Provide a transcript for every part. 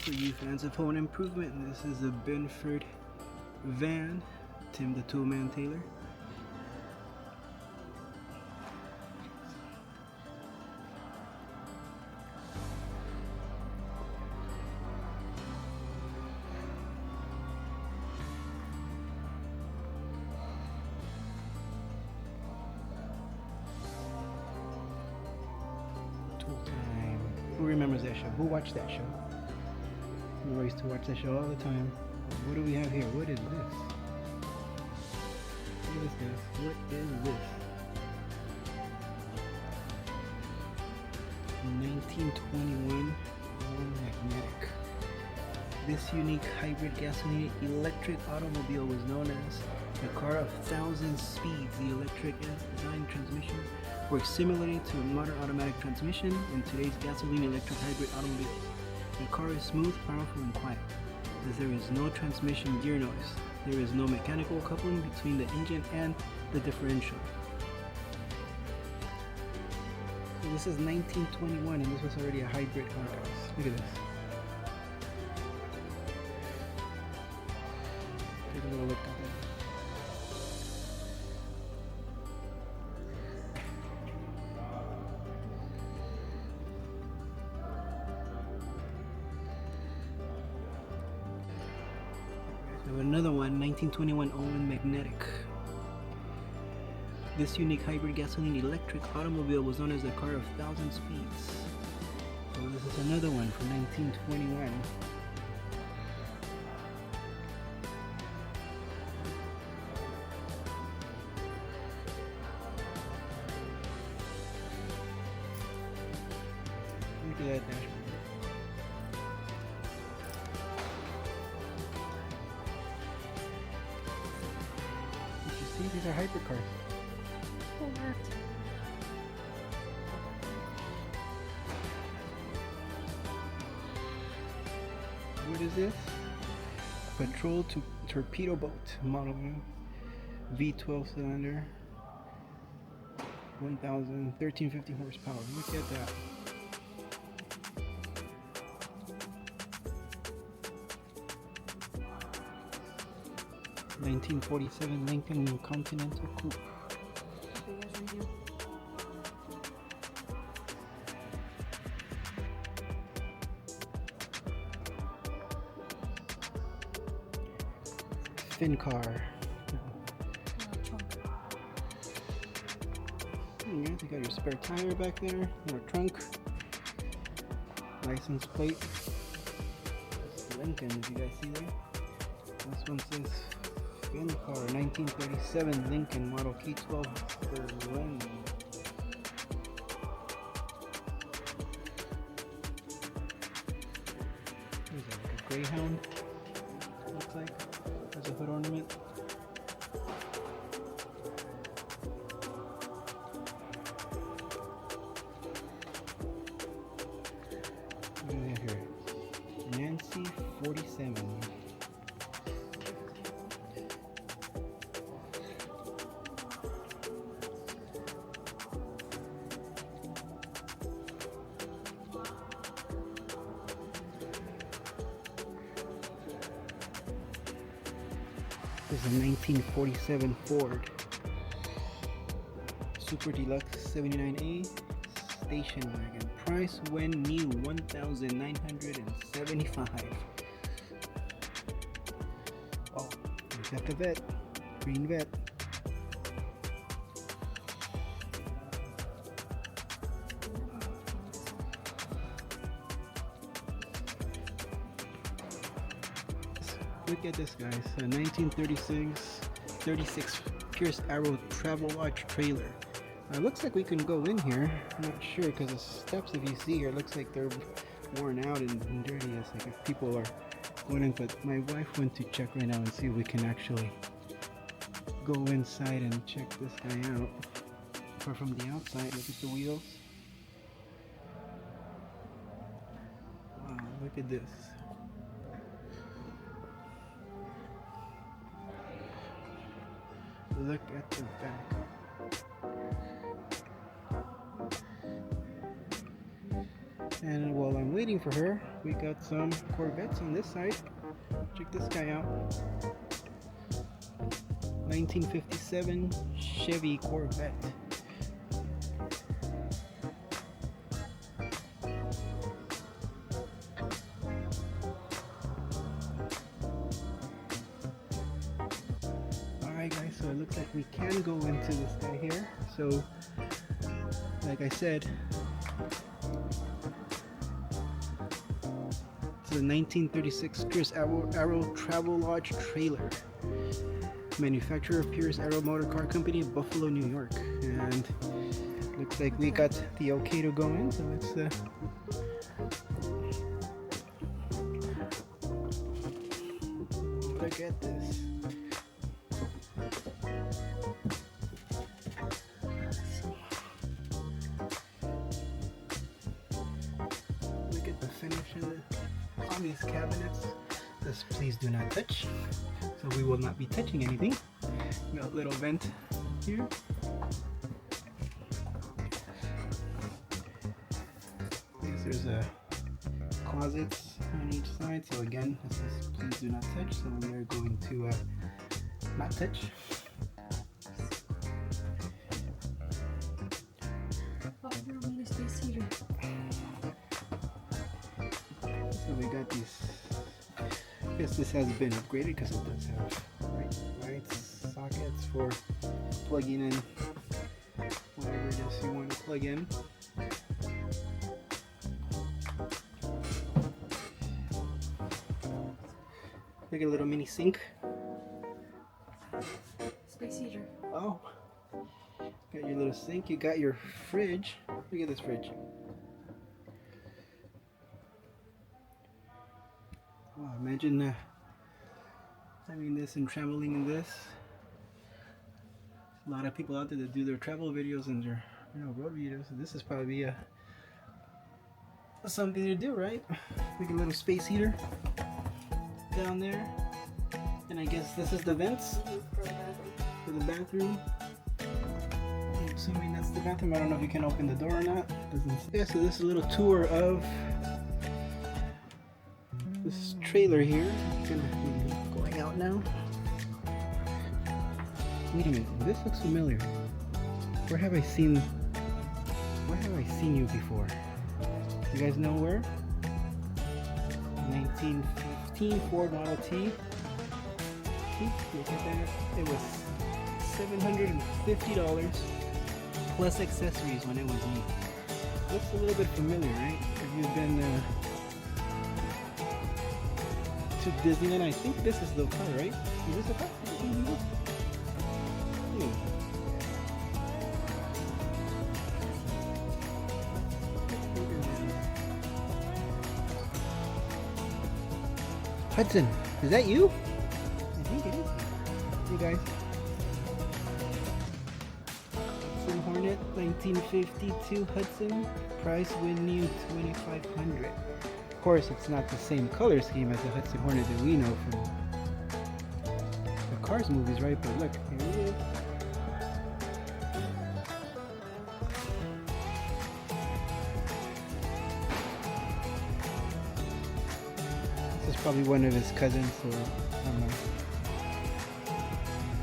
For you fans of home improvement, this is a Benford van, Tim the Toolman Taylor. Tool time. Who remembers that show? Who watched that show? We used to watch that show all the time. What do we have here? What is this? What is this? What is this? 1921 magnetic. This unique hybrid gasoline electric automobile was known as the car of 1,000 speeds. The electric design transmission works similarly to a modern automatic transmission in today's gasoline electric hybrid automobiles. The car is smooth, powerful, and quiet, as there is no transmission gear noise. There is no mechanical coupling between the engine and the differential. So this is 1921, and this was already a hybrid car, guys. Look at this. Take a little look at that. Another one, 1921 Owen magnetic. This unique hybrid gasoline electric automobile was known as the car of 1,000 speeds. So this is another one from 1921. Look at that dashboard. See, these are hybrid cars. What is this? Patrol to torpedo boat model V12 cylinder, 1350 horsepower. Look at that. (1947) Lincoln Continental Coupe. Thin car. Yeah, they got your spare tire back there, your trunk, license plate. Lincoln, if you guys see there. This one says Thin car, 1937 Lincoln Model K12 Berlin. What is that, like a Greyhound? Looks like. There's a hood ornament. What do we have here? Nancy 47. This is a 1947 Ford Super Deluxe 79A station wagon. Price when new, $1,975. Oh, we got the vet, green vet. Look at this, guys. A 1936 Pierce Arrow Travel Watch trailer. It looks like we can go in here. I'm not sure because the steps, if you see here, looks like they're worn out and dirty. It's like if people are going in. But my wife went to check right now and see if we can actually go inside and check this guy out. Or from the outside, look at the wheels. Wow, look at this. Look at the back. And while I'm waiting for her, we got some Corvettes on this side. Check this guy out. 1957 Chevy Corvette. Alright guys, so it looks like we can go into this guy here. So, like I said, it's a 1936 Pierce Arrow Travel Lodge trailer. Manufacturer Pierce Arrow Motor Car Company, Buffalo, New York. And looks like we got the okay to go in, so let's look at this. Look at the finish on these cabinets. This please do not touch. So we will not be touching anything. Got a little vent here. There's a closets on each side. So again, this is please do not touch. So we are going to not touch. So we got these. I guess this has been upgraded because it does have right sockets for plugging in whatever it is you want to plug in. Like a little mini sink. Space heater. Oh, got your little sink. You got your fridge. Look at this fridge. Wow, imagine having this and traveling in this. A lot of people out there that do their travel videos and their road videos. So this is probably something to do, right? Like a little space heater down there. And I guess this is the vents for the bathroom. I'm assuming that's the bathroom. I don't know if you can open the door or not. Yeah, so this is a little tour of this trailer here. I'm gonna be going out now. Wait a minute, this looks familiar. Where have I seen you before? You guys know where? 1915 Ford Model T. Look at that. It was $750 plus accessories when it was new. Looks a little bit familiar, right? If you've been to Disneyland, I think this is the car, right? Is this the car? Hudson, is that you? I think it is. Hey guys. Hudson Hornet 1952 Hudson. Price when new $2,500. Of course, it's not the same color scheme as the Hudson Hornet that we know from the Cars movies, right? But look, here it is. This is probably one of his cousins, or I don't know.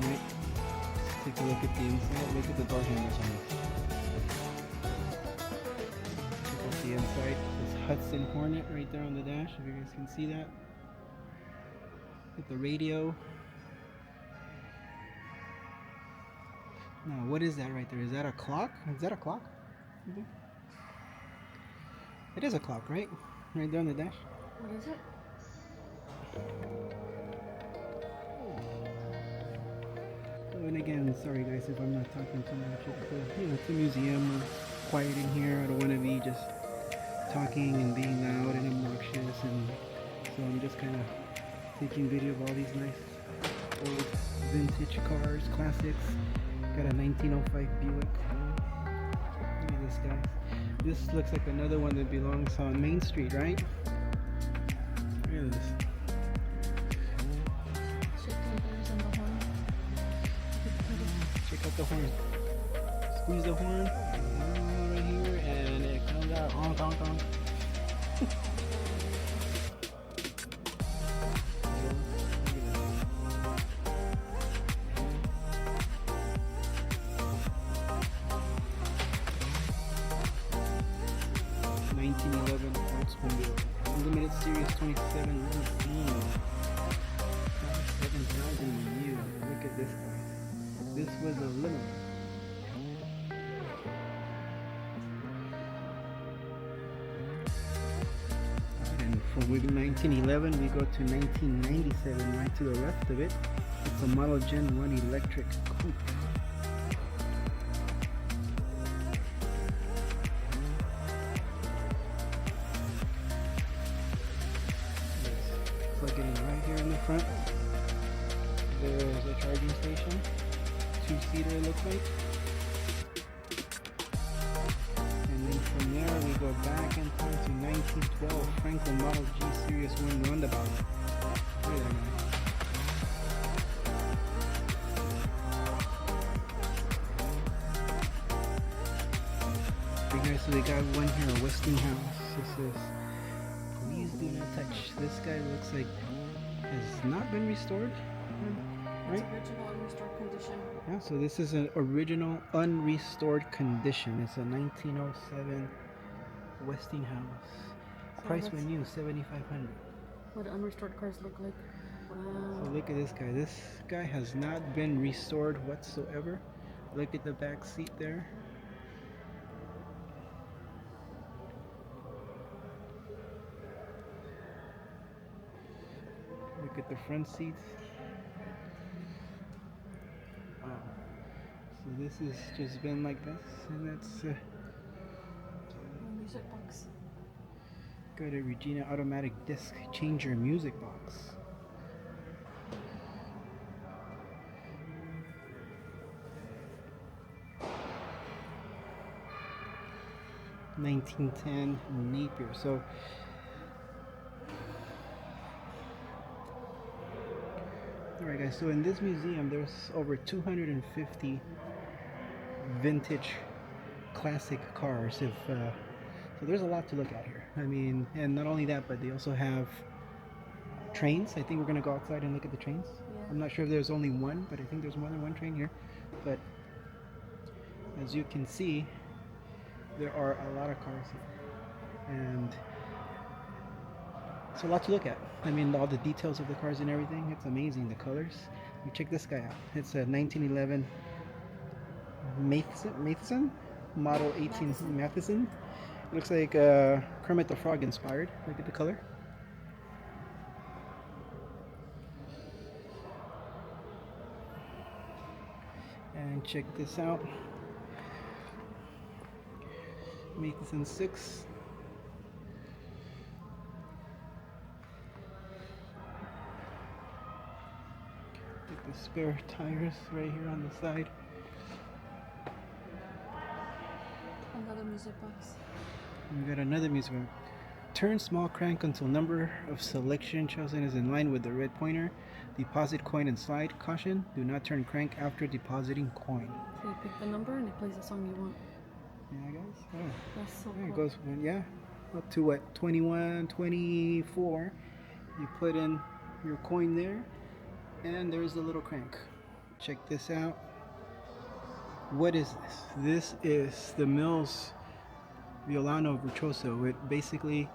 Right? Let's take a look at the inside. Look at the door handles on this. Check out the inside. This Hudson Hornet right there on the dash, if you guys can see that. With the radio. Now, what is that right there? Is that a clock? Is that a clock? It is a clock, right? Right there on the dash. What is it? Oh, and again, sorry guys if I'm not talking too much. It's a museum. We're quiet in here. I don't want to be just talking and being loud and obnoxious, and so I'm just kind of taking video of all these nice old vintage cars, classics. Got a 1905 Buick. Look at this guy. This looks like another one that belongs on Main Street, right? Look at this. Check out the horn. Squeeze the horn right here, and it comes out. Honk, honk, honk. 1911 Oldsmobile Limited Series 27 limousine. 7,000 new. Look at this guy. This was a limo. And from 1911 we go to 1997. Right to the left of it, it's a Model Gen 1 electric coupe. Plug it in right here in the front. There's a charging station. Two-seater it looks like. And then from there we go back in time to 1912 Franklin Model G Series 1 roundabout. Look at that guy. Okay guys, so they got one here, a Westinghouse. This is please do not touch. This guy looks like has not been restored, right? It's original unrestored condition. Yeah, so this is an original unrestored condition. It's a 1907 Westinghouse. So Price that's when new, $7,500. what unrestored cars look like. Wow. So look at this guy. This guy has not been restored whatsoever. Look at the back seat there. Look at the front seats. Wow. So this has just been like this, and that's Music box. got a Regina automatic disc changer music box. (1910) Napier. So alright guys, so in this museum there's over 250 vintage classic cars. So there's a lot to look at here. I mean, and not only that, but they also have trains. I think we're gonna go outside and look at the trains. Yeah. I'm not sure if there's only one, but I think there's more than one train here. But as you can see, there are a lot of cars here, and it's a lot to look at. I mean, all the details of the cars and everything, it's amazing. The colors. You check this guy out. It's a 1911 Matheson Model 18 Matheson. It looks like Kermit the Frog inspired. Look at the color. And check this out. Matheson 6. Get the spare tires right here on the side. Another music box. We got another music box. Turn small crank until number of selection chosen is in line with the red pointer. Deposit coin and slide. Caution, do not turn crank after depositing coin. So you pick the number and it plays the song you want. Yeah, guys. Oh. That's so Yeah, cool. it goes, yeah, up to what, 21, 24. You put in your coin there, and there's the little crank. Check this out. What is this? This is the Mills Violano Virtuoso. It basically,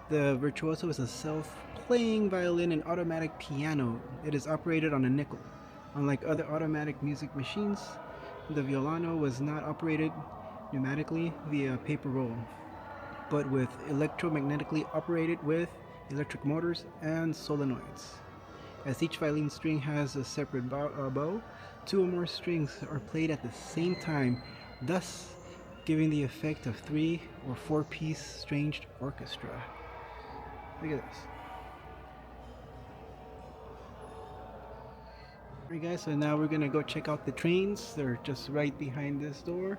the Virtuoso is a self-playing violin and automatic piano. It is operated on a nickel. Unlike other automatic music machines, the Violano was not operated pneumatically via paper roll, but with electromagnetically operated with electric motors and solenoids. As each violin string has a separate bow, two or more strings are played at the same time, thus giving the effect of 3 or 4-piece stringed orchestra. Look at this. Alright guys, so now we're gonna go check out the trains. They're just right behind this door.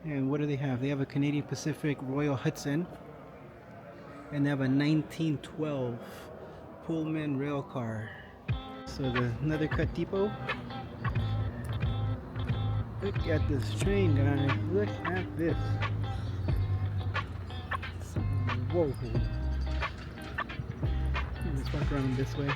And what do they have? They have a Canadian Pacific Royal Hudson, and they have a 1912 Pullman rail car. So the Nethercutt Depot. Look at this train, guys. Look at this. Whoa. Let's walk around this way.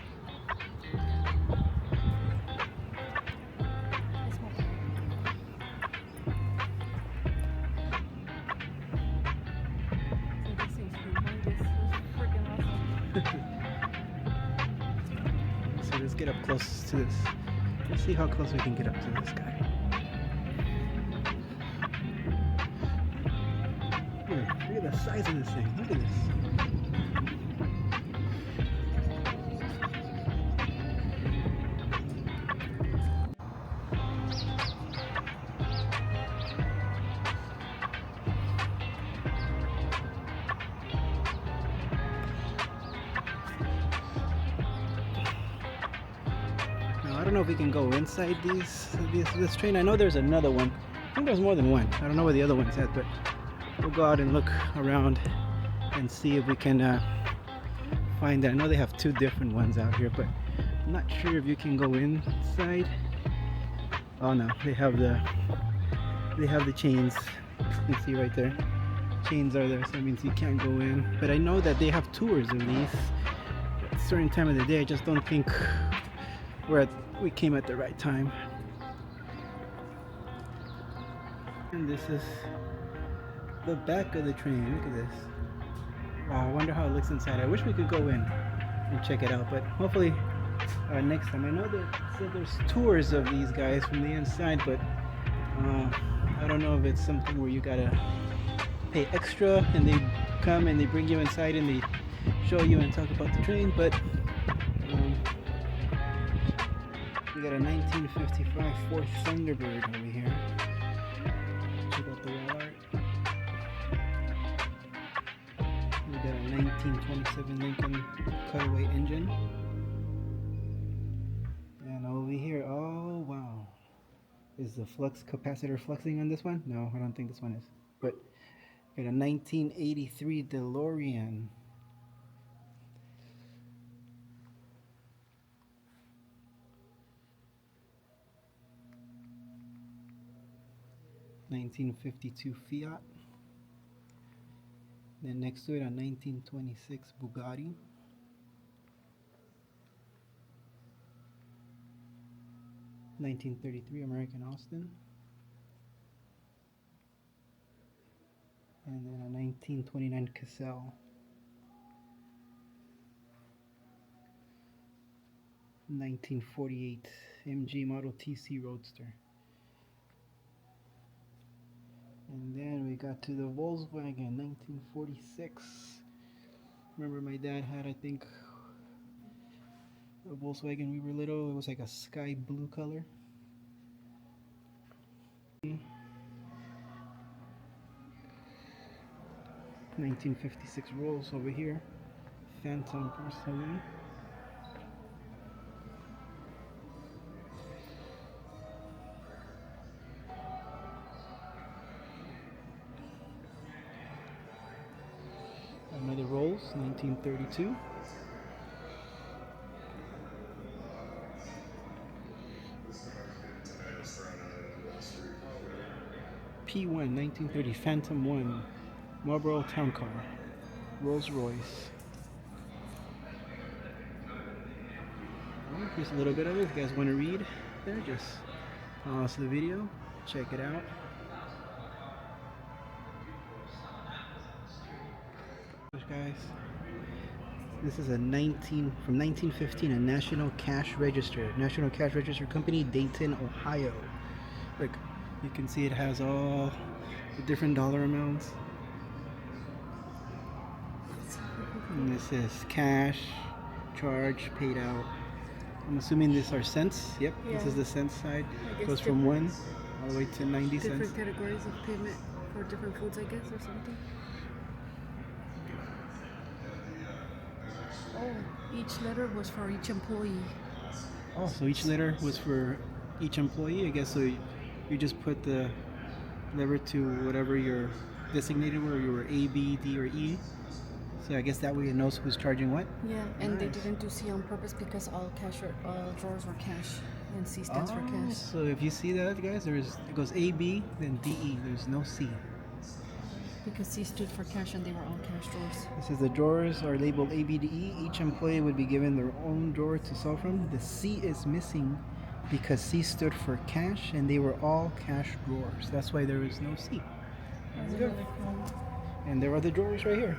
So let's get up close to this. Let's see how close we can get up to this guy. Look at the size of this thing. Look at this. Now, I don't know if we can go inside this train. I know there's another one. I think there's more than one. I don't know where the other one's at, but we'll go out and look around and see if we can find that. I know they have two different ones out here, but I'm not sure if you can go inside. Oh no, they have the chains. You can see right there. Chains are there, so that means you can't go in. But I know that they have tours of these at a certain time of the day. I just don't think we came at the right time. And this is the back of the train. Look at this. Wow, I wonder how it looks inside. I wish we could go in and check it out, but hopefully next time. I know that there's tours of these guys from the inside, but I don't know if it's something where you gotta pay extra and they come and they bring you inside and they show you and talk about the train. But we got a 1955 Ford Thunderbird over here. Check out the wall art. We got a 1927 Lincoln cutaway engine. And over here, oh wow. Is the flux capacitor fluxing on this one? No, I don't think this one is. But got a 1983 DeLorean. (1952) Fiat. Then next to it, a 1926 Bugatti. (1933) American Austin. And then a 1929 Cassell. 1948 MG Model TC Roadster. And then we got to the Volkswagen 1946. Remember my dad had, I think, a Volkswagen we were little. It was like a sky blue color. (1956) Rolls over here. Phantom Porcelain. Another Rolls, 1932. P1, 1930, Phantom 1, Marlboro Town Car, Rolls Royce. Well, here's a little bit of it. If you guys want to read there, just pause the video, check it out. Guys, this is a from 1915, a National Cash Register Company, Dayton, Ohio. Look, you can see it has all the different dollar amounts. And this is cash, charge, paid out. I'm assuming these are cents. Yep, yeah. This is the cents side. It goes from 1 all the way to 90 cents. Different categories of payment for different foods, I guess, or something. Oh, each letter was for each employee. Oh, so each letter was for each employee, I guess. So you just put the letter to whatever you're designated, where you were A, B, D, or E. So I guess that way it knows who's charging what. Yeah, and nice. They didn't do C on purpose because all drawers were cash, and C stands for cash. So if you see that, guys, it goes A, B, then D, E. There's no C. Because C stood for cash and they were all cash drawers. This is the drawers are labeled A, B, D, E. Each employee would be given their own drawer to sell from. The C is missing because C stood for cash and they were all cash drawers. That's why there is no C. That's There we go. really cool. And there are the drawers right here.